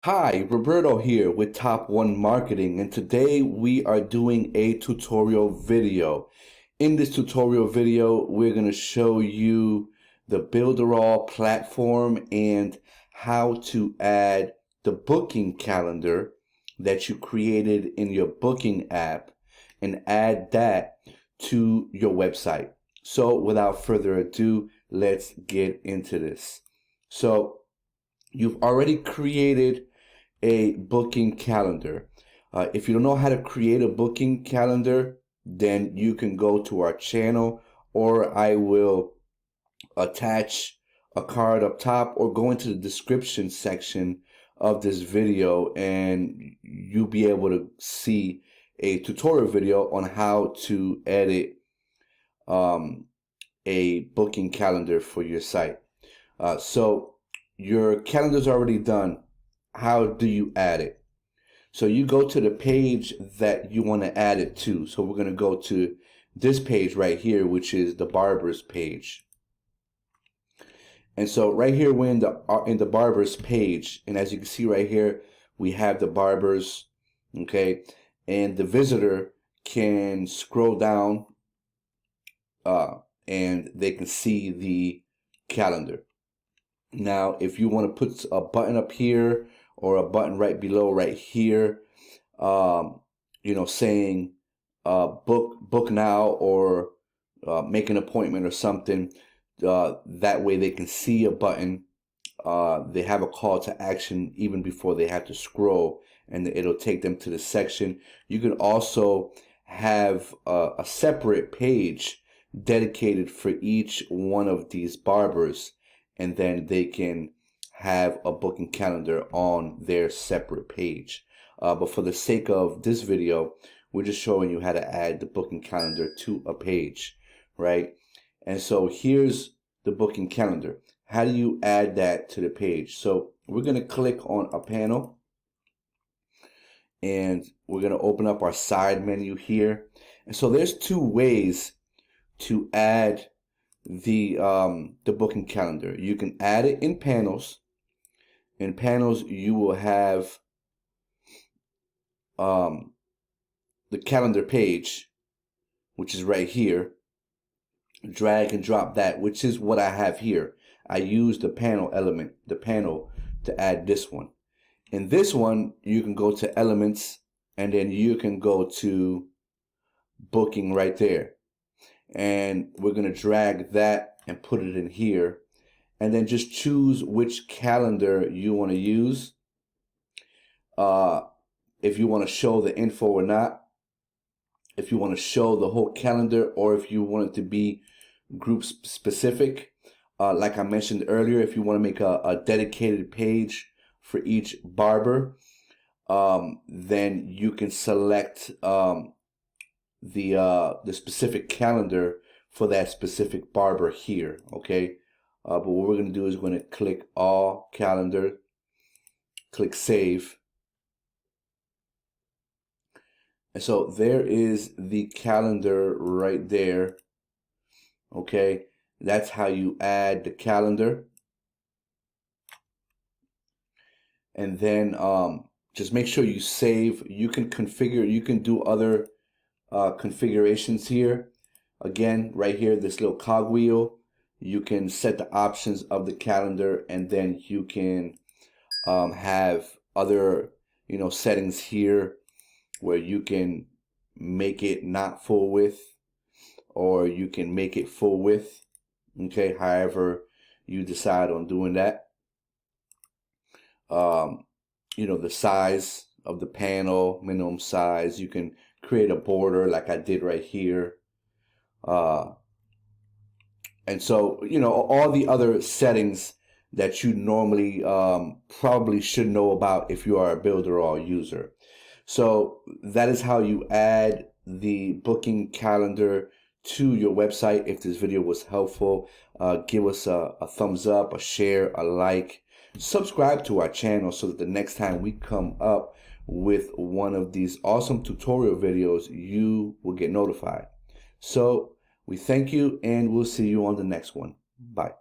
Hi, Roberto here with Top One Marketing, and today we are doing a tutorial video. In this tutorial video, we're going to show you the Builderall platform and how to add the booking calendar that you created in your booking app and add that to your website. So without further ado, let's get into this. So you've already created a booking calendar. If you don't know how to create a booking calendar, then you can go to our channel, or I will attach a card up top, or go into the description section of this video and you'll be able to see a tutorial video on how to edit a booking calendar for your site. So your calendar's already done. How do you add it? So you go to the page that you want to add it to. So we're going to go to this page right here, which is the barbers page. And so right here we're in the barbers page, and as you can see right here, we have the barbers, okay? And the visitor can scroll down and they can see the calendar. Now, if you want to put a button up here or a button right below right here, saying book now, or make an appointment or something, that way they can see a button. They have a call to action even before they have to scroll, and it'll take them to the section. You can also have a separate page dedicated for each one of these barbers, and then they can have a booking calendar on their separate page. But for the sake of this video, we're just showing you how to add the booking calendar to a page, right? And so here's the booking calendar. How do you add that to the page? So we're going to click on a panel, and we're going to open up our side menu here. And so there's two ways to add the booking calendar. You can add it in panels. In panels, you will have the calendar page, which is right here. Drag and drop that, which is what I have here. I use the panel element, the panel, to add this one. In this one, you can go to elements, and then you can go to booking right there. And we're going to drag that and put it in here, and then just choose which calendar you want to use. If you want to show the info or not, if you want to show the whole calendar, or if you want it to be group specific. Like I mentioned earlier, if you want to make a dedicated page for each barber, then you can select the specific calendar for that specific barber here, okay? But what we're going to do is we're going to click all calendar, click save. And so there is the calendar right there, okay? That's how you add the calendar. And then just make sure you save. You can configure, you can do other configurations here. Again, right here, this little cogwheel, you can set the options of the calendar, and then you can have other settings here where you can make it not full width, or you can make it full width, okay, however you decide on doing that. The size of the panel, minimum size, you can create a border like I did right here. And so, all the other settings that you normally probably should know about if you are a Builderall user. So that is how you add the booking calendar to your website. If this video was helpful, give us a thumbs up, a share, a like. Subscribe to our channel so that the next time we come up with one of these awesome tutorial videos, you will get notified. So we thank you, and we'll see you on the next one. Bye.